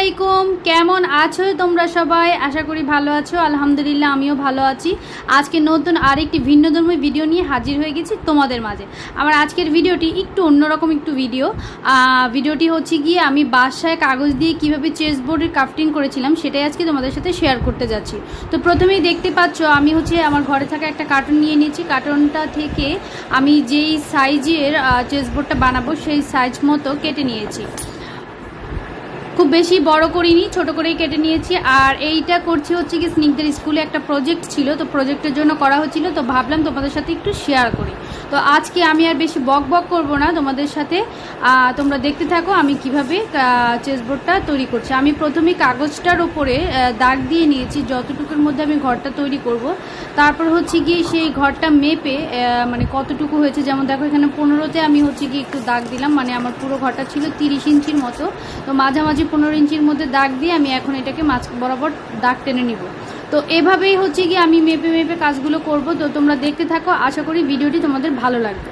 আলাইকুম, কেমন আছো তোমরা সবাই? আশা করি ভালো আছো। আলহামদুলিল্লাহ আমিও ভালো আছি। আজকে নতুন আরেকটি ভিন্নধর্মী ভিডিও নিয়ে হাজির হয়ে গেছি তোমাদের মাঝে। আমার আজকের ভিডিওটি একটু অন্যরকম একটু ভিডিওটি হচ্ছে গিয়ে আমি বাসায় কাগজ দিয়ে কিভাবে চেস বোর্ডের ক্রাফটিং করেছিলাম সেটাই আজকে তোমাদের সাথে শেয়ার করতে যাচ্ছি। তো প্রথমেই দেখতে পাচ্ছ আমি হচ্ছে আমার ঘরে থাকা একটা কার্টুন নিয়ে নিয়েছি। কার্টুনটা থেকে আমি যেই সাইজের চেস বোর্ডটা বানাবো সেই সাইজ মতো কেটে নিয়েছি। খুব বেশি বড় করিনি, ছোট করেই কেটে নিয়েছি। আর এইটা করছি হচ্ছে কি স্নিগ্ধের স্কুলে একটা প্রজেক্ট ছিল, তো প্রজেক্টের জন্য করা হচ্ছিল, তো ভাবলাম তোমাদের সাথে একটু শেয়ার করি। তো আজকে আমি আর বেশি বক করব না তোমাদের সাথে, তোমরা দেখতে থাকো আমি কিভাবে চেসবোর্ডটা তৈরি করছি। আমি প্রথমে কাগজটার উপরে দাগ দিয়ে নিয়েছি যতটুকুর মধ্যে আমি ঘরটা তৈরি করব। তারপর হচ্ছে গিয়ে সেই ঘরটা মেপে মানে কতটুকু হয়েছে, যেমন দেখো এখানে 15তে আমি হচ্ছে গিয়ে একটু দাগ দিলাম, মানে আমার পুরো ঘরটা ছিল 30 ইঞ্চির মতো। তো মাঝামাঝি 15 ইঞ্চির মধ্যে দাগ দিয়ে আমি এখন এটাকে মাঝ বরাবর দাগ টেনে নিব। তো এভাবেই হচ্ছে গিয়ে আমি মেপে মেপে কাজগুলো করব। তো তোমরা দেখতে থাকো, আশা করি ভিডিওটি তোমাদের ভালো লাগবে।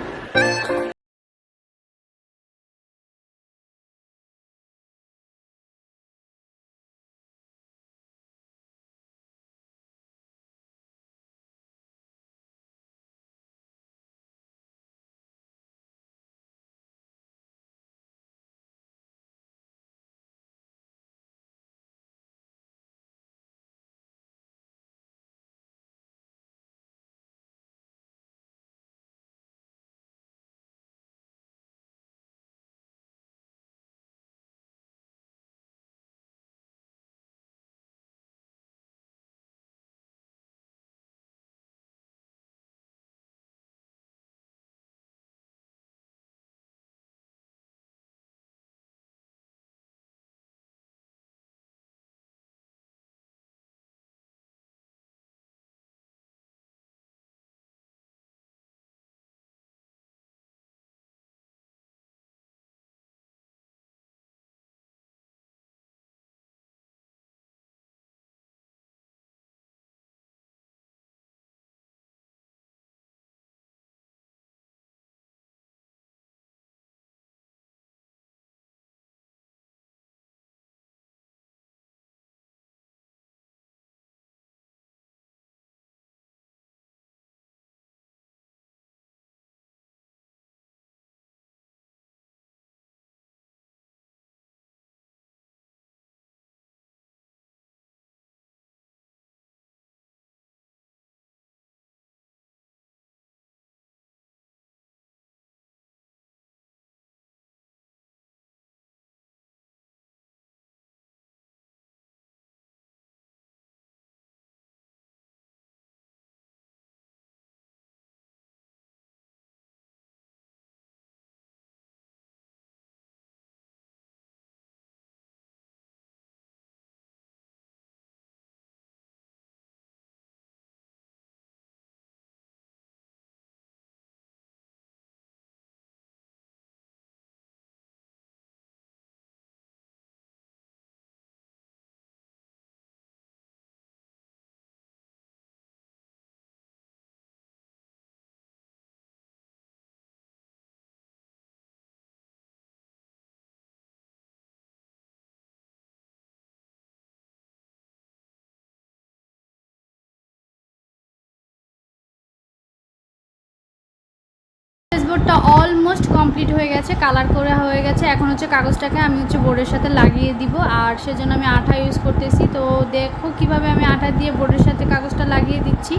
চেসবোর্ডটা অলমোস্ট কমপ্লিট হয়ে গেছে, কালার করা হয়ে গেছে। এখন হচ্ছে কাগজটাকে আমি হচ্ছে বোর্ডের সাথে লাগিয়ে দিব, আর সেজন্য আমি আঠা ইউজ করতেছি। তো দেখো কিভাবে আমি আঠা দিয়ে বোর্ডের সাথে কাগজটা লাগিয়ে দিচ্ছি।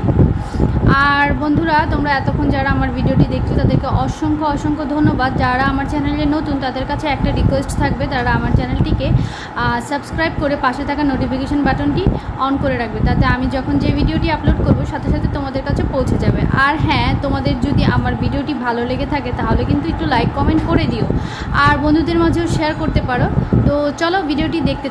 আর বন্ধুরা, তোমরা এতক্ষণ যারা আমার ভিডিওটি দেখছো তাদেরকে অসংখ্য অসংখ্য ধন্যবাদ। যারা আমার চ্যানেলে নতুন তাদের কাছে একটা রিকোয়েস্ট থাকবে, তারা আমার চ্যানেলটিকে সাবস্ক্রাইব করে পাশে থাকা নোটিফিকেশন বাটনটি অন করে রাখবে, তাতে আমি যখন যে ভিডিওটি আপলোড করব সাথে সাথে তোমাদের কাছে পৌঁছে যাবে। আর হ্যাঁ, তোমাদের যদি আমার ভিডিওটি ভালো লেগে থাকে তাহলে কিন্তু একটু লাইক কমেন্ট করে দিও, আর বন্ধুদের মাঝেও শেয়ার করতে পারো। তো চলো ভিডিওটি দেখতে